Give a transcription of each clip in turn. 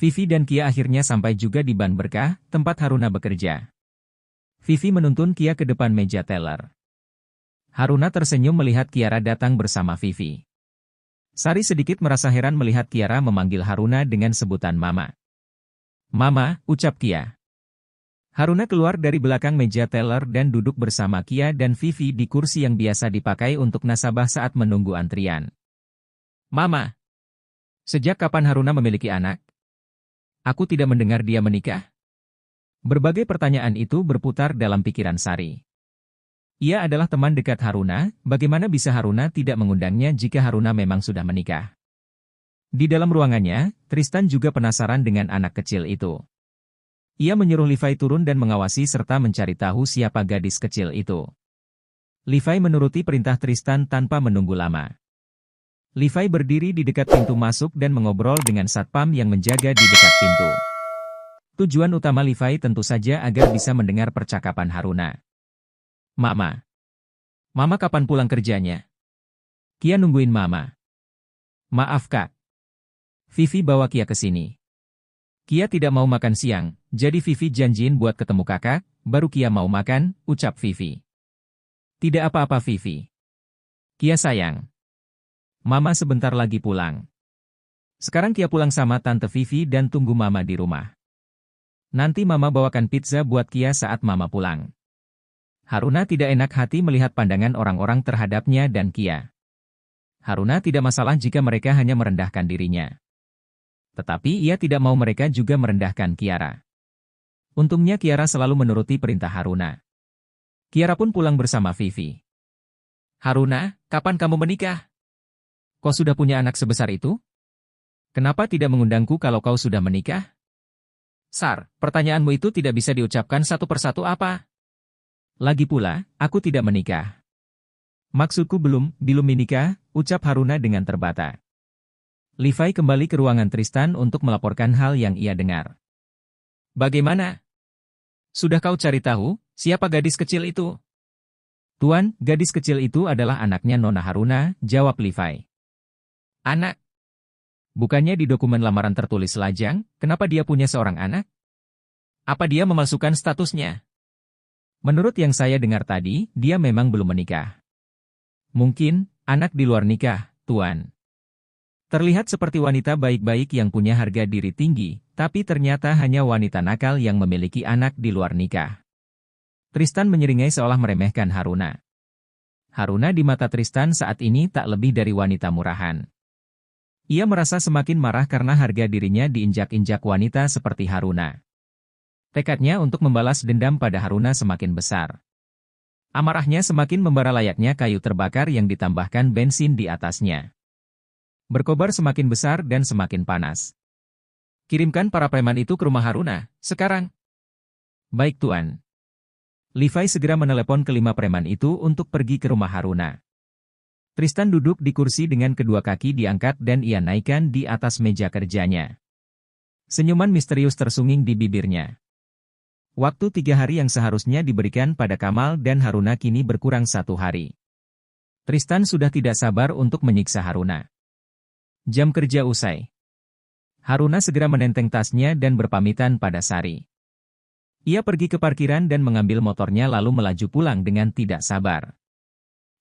Vivi dan Kia akhirnya sampai juga di Ban Berkah, tempat Haruna bekerja. Vivi menuntun Kia ke depan meja teller. Haruna tersenyum melihat Kiara datang bersama Vivi. Sari sedikit merasa heran melihat Kiara memanggil Haruna dengan sebutan Mama. Mama, ucap Kia. Haruna keluar dari belakang meja teller dan duduk bersama Kia dan Vivi di kursi yang biasa dipakai untuk nasabah saat menunggu antrian. Mama, sejak kapan Haruna memiliki anak? Aku tidak mendengar dia menikah. Berbagai pertanyaan itu berputar dalam pikiran Sari. Ia adalah teman dekat Haruna, bagaimana bisa Haruna tidak mengundangnya jika Haruna memang sudah menikah? Di dalam ruangannya, Tristan juga penasaran dengan anak kecil itu. Ia menyuruh Levi turun dan mengawasi serta mencari tahu siapa gadis kecil itu. Levi menuruti perintah Tristan tanpa menunggu lama. Levi berdiri di dekat pintu masuk dan mengobrol dengan satpam yang menjaga di dekat pintu. Tujuan utama Levi tentu saja agar bisa mendengar percakapan Haruna. Mama. Mama kapan pulang kerjanya? Kia nungguin Mama. Maaf Kak. Vivi bawa Kia ke sini. Kia tidak mau makan siang, jadi Vivi janjiin buat ketemu kakak, baru Kia mau makan, ucap Vivi. Tidak apa-apa Vivi. Kia sayang. Mama sebentar lagi pulang. Sekarang Kia pulang sama Tante Vivi dan tunggu Mama di rumah. Nanti Mama bawakan pizza buat Kia saat Mama pulang. Haruna tidak enak hati melihat pandangan orang-orang terhadapnya dan Kia. Haruna tidak masalah jika mereka hanya merendahkan dirinya. Tetapi ia tidak mau mereka juga merendahkan Kiara. Untungnya Kiara selalu menuruti perintah Haruna. Kiara pun pulang bersama Vivi. Haruna, kapan kamu menikah? Kau sudah punya anak sebesar itu? Kenapa tidak mengundangku kalau kau sudah menikah? Sar, pertanyaanmu itu tidak bisa diucapkan satu persatu apa? Lagi pula, aku tidak menikah. Maksudku belum menikah, ucap Haruna dengan terbata. Levi kembali ke ruangan Tristan untuk melaporkan hal yang ia dengar. Bagaimana? Sudah kau cari tahu, siapa gadis kecil itu? Tuan, gadis kecil itu adalah anaknya Nona Haruna, jawab Levi. Anak? Bukannya di dokumen lamaran tertulis lajang, kenapa dia punya seorang anak? Apa dia memalsukan statusnya? Menurut yang saya dengar tadi, dia memang belum menikah. Mungkin, anak di luar nikah, Tuan. Terlihat seperti wanita baik-baik yang punya harga diri tinggi, tapi ternyata hanya wanita nakal yang memiliki anak di luar nikah. Tristan menyeringai seolah meremehkan Haruna. Haruna di mata Tristan saat ini tak lebih dari wanita murahan. Ia merasa semakin marah karena harga dirinya diinjak-injak wanita seperti Haruna. Tekadnya untuk membalas dendam pada Haruna semakin besar. Amarahnya semakin membara layaknya kayu terbakar yang ditambahkan bensin di atasnya. Berkobar semakin besar dan semakin panas. Kirimkan para preman itu ke rumah Haruna, sekarang. Baik Tuan. Levi segera menelepon kelima preman itu untuk pergi ke rumah Haruna. Tristan duduk di kursi dengan kedua kaki diangkat dan ia naikkan di atas meja kerjanya. Senyuman misterius tersunging di bibirnya. Waktu 3 hari yang seharusnya diberikan pada Kamal dan Haruna kini berkurang 1 hari. Tristan sudah tidak sabar untuk menyiksa Haruna. Jam kerja usai. Haruna segera menenteng tasnya dan berpamitan pada Sari. Ia pergi ke parkiran dan mengambil motornya lalu melaju pulang dengan tidak sabar.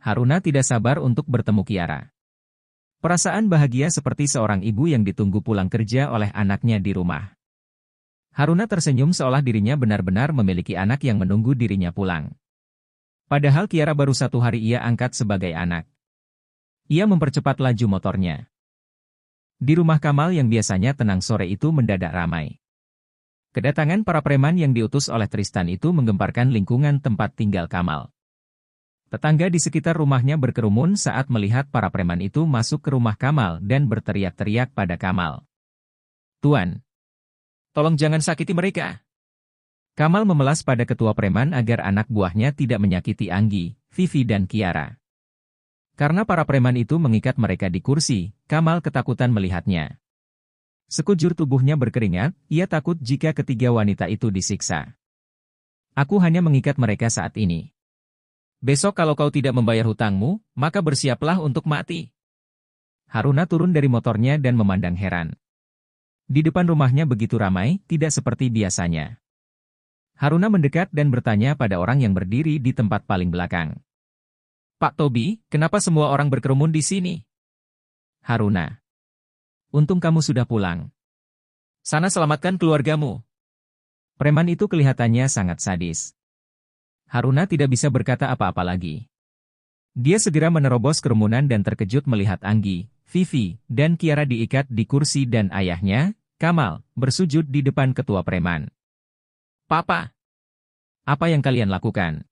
Haruna tidak sabar untuk bertemu Kiara. Perasaan bahagia seperti seorang ibu yang ditunggu pulang kerja oleh anaknya di rumah. Haruna tersenyum seolah dirinya benar-benar memiliki anak yang menunggu dirinya pulang. Padahal Kiara baru 1 hari ia angkat sebagai anak. Ia mempercepat laju motornya. Di rumah Kamal yang biasanya tenang sore itu mendadak ramai. Kedatangan para preman yang diutus oleh Tristan itu menggemparkan lingkungan tempat tinggal Kamal. Tetangga di sekitar rumahnya berkerumun saat melihat para preman itu masuk ke rumah Kamal dan berteriak-teriak pada Kamal. Tuan, tolong jangan sakiti mereka. Kamal memelas pada ketua preman agar anak buahnya tidak menyakiti Anggi, Vivi dan Kiara. Karena para preman itu mengikat mereka di kursi, Kamal ketakutan melihatnya. Sekujur tubuhnya berkeringat, ia takut jika ketiga wanita itu disiksa. Aku hanya mengikat mereka saat ini. Besok kalau kau tidak membayar hutangmu, maka bersiaplah untuk mati. Haruna turun dari motornya dan memandang heran. Di depan rumahnya begitu ramai, tidak seperti biasanya. Haruna mendekat dan bertanya pada orang yang berdiri di tempat paling belakang. Pak Tobi, kenapa semua orang berkerumun di sini? Haruna. Untung kamu sudah pulang. Sana selamatkan keluargamu. Preman itu kelihatannya sangat sadis. Haruna tidak bisa berkata apa-apa lagi. Dia segera menerobos kerumunan dan terkejut melihat Anggi, Vivi, dan Kiara diikat di kursi dan ayahnya, Kamal, bersujud di depan ketua preman. Papa, apa yang kalian lakukan?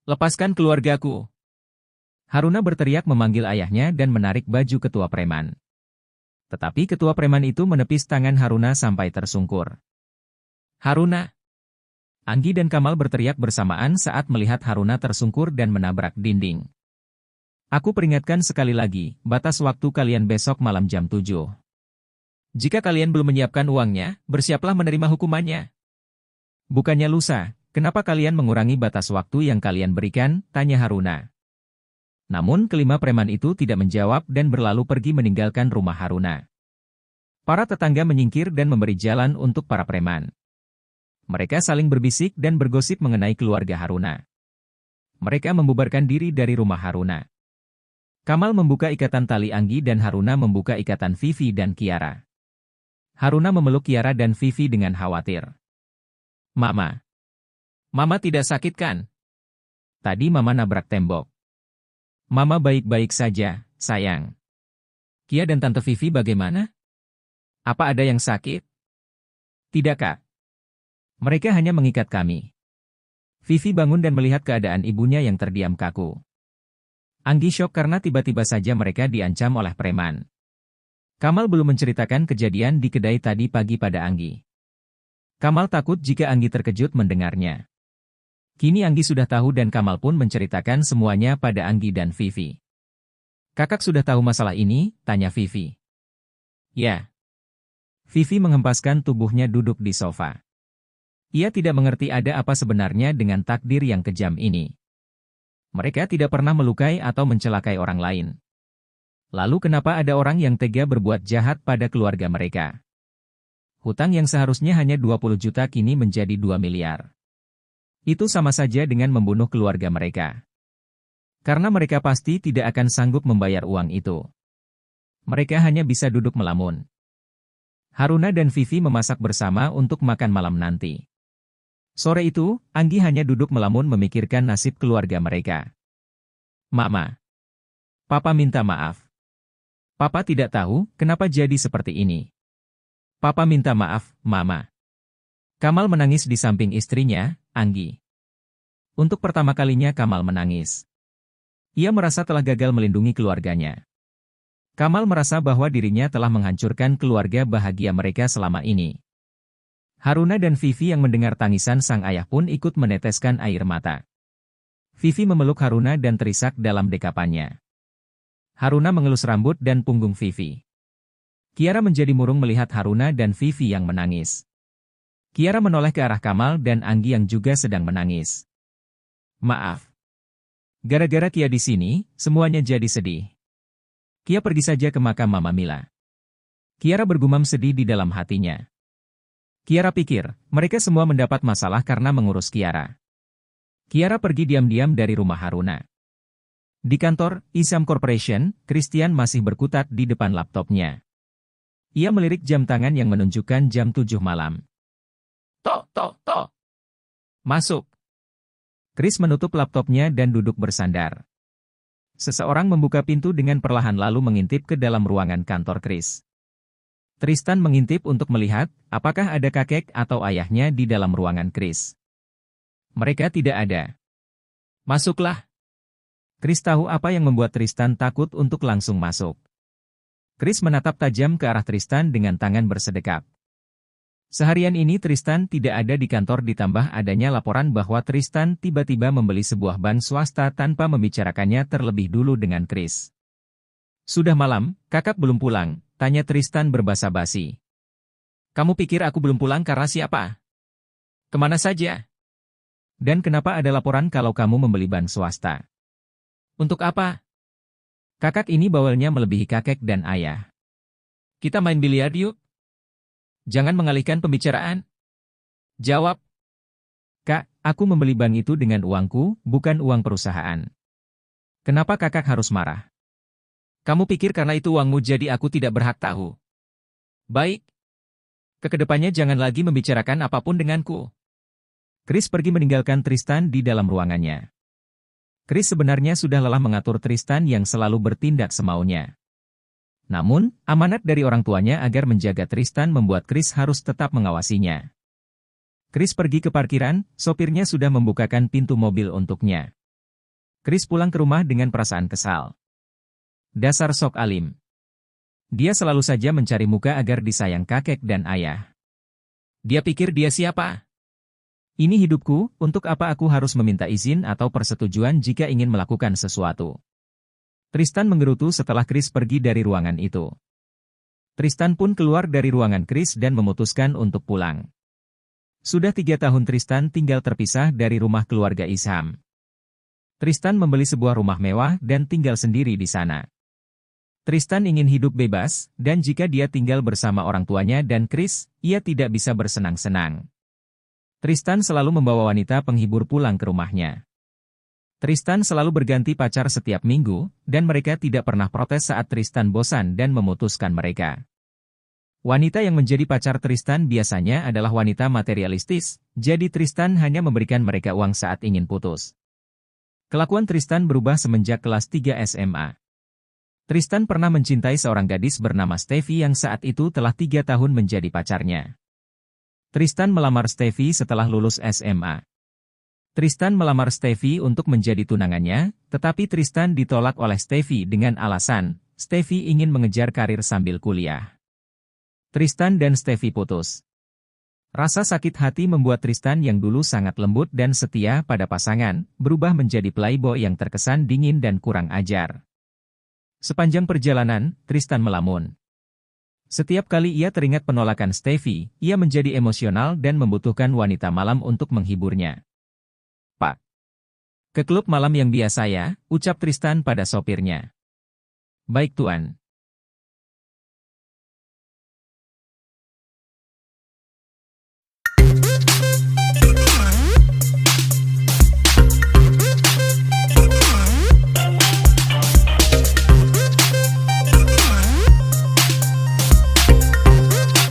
Lepaskan keluargaku. Haruna berteriak memanggil ayahnya dan menarik baju ketua preman. Tetapi ketua preman itu menepis tangan Haruna sampai tersungkur. Haruna! Anggi dan Kamal berteriak bersamaan saat melihat Haruna tersungkur dan menabrak dinding. Aku peringatkan sekali lagi, batas waktu kalian besok malam jam 7. Jika kalian belum menyiapkan uangnya, bersiaplah menerima hukumannya. Bukannya lusa, kenapa kalian mengurangi batas waktu yang kalian berikan, tanya Haruna. Namun kelima preman itu tidak menjawab dan berlalu pergi meninggalkan rumah Haruna. Para tetangga menyingkir dan memberi jalan untuk para preman. Mereka saling berbisik dan bergosip mengenai keluarga Haruna. Mereka membubarkan diri dari rumah Haruna. Kamal membuka ikatan tali Anggi dan Haruna membuka ikatan Vivi dan Kiara. Haruna memeluk Kiara dan Vivi dengan khawatir. Mama. Mama tidak sakit kan? Tadi Mama nabrak tembok. Mama baik-baik saja, sayang. Kia dan Tante Vivi bagaimana? Apa ada yang sakit? Tidak, Kak. Mereka hanya mengikat kami. Vivi bangun dan melihat keadaan ibunya yang terdiam kaku. Anggi syok karena tiba-tiba saja mereka diancam oleh preman. Kamal belum menceritakan kejadian di kedai tadi pagi pada Anggi. Kamal takut jika Anggi terkejut mendengarnya. Kini Anggi sudah tahu dan Kamal pun menceritakan semuanya pada Anggi dan Vivi. Kakak sudah tahu masalah ini, tanya Vivi. Ya. Vivi menghempaskan tubuhnya duduk di sofa. Ia tidak mengerti ada apa sebenarnya dengan takdir yang kejam ini. Mereka tidak pernah melukai atau mencelakai orang lain. Lalu kenapa ada orang yang tega berbuat jahat pada keluarga mereka? Hutang yang seharusnya hanya 20 juta kini menjadi 2 miliar. Itu sama saja dengan membunuh keluarga mereka. Karena mereka pasti tidak akan sanggup membayar uang itu. Mereka hanya bisa duduk melamun. Haruna dan Vivi memasak bersama untuk makan malam nanti. Sore itu, Anggi hanya duduk melamun memikirkan nasib keluarga mereka. Mama. Papa minta maaf. Papa tidak tahu kenapa jadi seperti ini. Papa minta maaf, Mama. Kamal menangis di samping istrinya, Anggi. Untuk pertama kalinya Kamal menangis. Ia merasa telah gagal melindungi keluarganya. Kamal merasa bahwa dirinya telah menghancurkan keluarga bahagia mereka selama ini. Haruna dan Vivi yang mendengar tangisan sang ayah pun ikut meneteskan air mata. Vivi memeluk Haruna dan terisak dalam dekapannya. Haruna mengelus rambut dan punggung Vivi. Kiara menjadi murung melihat Haruna dan Vivi yang menangis. Kiara menoleh ke arah Kamal dan Anggi yang juga sedang menangis. Maaf. Gara-gara Kia di sini, semuanya jadi sedih. Kia pergi saja ke makam Mama Mila. Kiara bergumam sedih di dalam hatinya. Kiara pikir, mereka semua mendapat masalah karena mengurus Kiara. Kiara pergi diam-diam dari rumah Haruna. Di kantor, Isam Corporation, Christian masih berkutat di depan laptopnya. Ia melirik jam tangan yang menunjukkan jam 7 malam. Tok, tok, tok. Masuk. Chris menutup laptopnya dan duduk bersandar. Seseorang membuka pintu dengan perlahan lalu mengintip ke dalam ruangan kantor Chris. Tristan mengintip untuk melihat apakah ada kakek atau ayahnya di dalam ruangan Chris. Mereka tidak ada. Masuklah. Chris tahu apa yang membuat Tristan takut untuk langsung masuk. Chris menatap tajam ke arah Tristan dengan tangan bersedekap. Seharian ini Tristan tidak ada di kantor ditambah adanya laporan bahwa Tristan tiba-tiba membeli sebuah bank swasta tanpa membicarakannya terlebih dulu dengan Chris. Sudah malam, kakak belum pulang, tanya Tristan berbasa-basi. Kamu pikir aku belum pulang karena siapa? Kemana saja? Dan kenapa ada laporan kalau kamu membeli bank swasta? Untuk apa? Kakak ini bawelnya melebihi kakek dan ayah. Kita main biliar yuk? Jangan mengalihkan pembicaraan. Jawab. Kak, aku membeli bank itu dengan uangku, bukan uang perusahaan. Kenapa kakak harus marah? Kamu pikir karena itu uangmu jadi aku tidak berhak tahu? Baik. Kedepannya jangan lagi membicarakan apapun denganku. Chris pergi meninggalkan Tristan di dalam ruangannya. Chris sebenarnya sudah lelah mengatur Tristan yang selalu bertindak semaunya. Namun, amanat dari orang tuanya agar menjaga Tristan membuat Chris harus tetap mengawasinya. Chris pergi ke parkiran, sopirnya sudah membukakan pintu mobil untuknya. Chris pulang ke rumah dengan perasaan kesal. Dasar sok alim. Dia selalu saja mencari muka agar disayang kakek dan ayah. Dia pikir dia siapa? Ini hidupku, untuk apa aku harus meminta izin atau persetujuan jika ingin melakukan sesuatu? Tristan menggerutu setelah Chris pergi dari ruangan itu. Tristan pun keluar dari ruangan Chris dan memutuskan untuk pulang. Sudah 3 tahun Tristan tinggal terpisah dari rumah keluarga Isham. Tristan membeli sebuah rumah mewah dan tinggal sendiri di sana. Tristan ingin hidup bebas, dan jika dia tinggal bersama orang tuanya dan Chris, ia tidak bisa bersenang-senang. Tristan selalu membawa wanita penghibur pulang ke rumahnya. Tristan selalu berganti pacar setiap minggu, dan mereka tidak pernah protes saat Tristan bosan dan memutuskan mereka. Wanita yang menjadi pacar Tristan biasanya adalah wanita materialistis, jadi Tristan hanya memberikan mereka uang saat ingin putus. Kelakuan Tristan berubah semenjak kelas 3 SMA. Tristan pernah mencintai seorang gadis bernama Steffi yang saat itu telah 3 tahun menjadi pacarnya. Tristan melamar Steffi setelah lulus SMA. Tristan melamar Steffi untuk menjadi tunangannya, tetapi Tristan ditolak oleh Steffi dengan alasan, Steffi ingin mengejar karir sambil kuliah. Tristan dan Steffi putus. Rasa sakit hati membuat Tristan yang dulu sangat lembut dan setia pada pasangan, berubah menjadi playboy yang terkesan dingin dan kurang ajar. Sepanjang perjalanan, Tristan melamun. Setiap kali ia teringat penolakan Steffi, ia menjadi emosional dan membutuhkan wanita malam untuk menghiburnya. Pak. Ke klub malam yang biasa ya, ucap Tristan pada sopirnya. Baik tuan.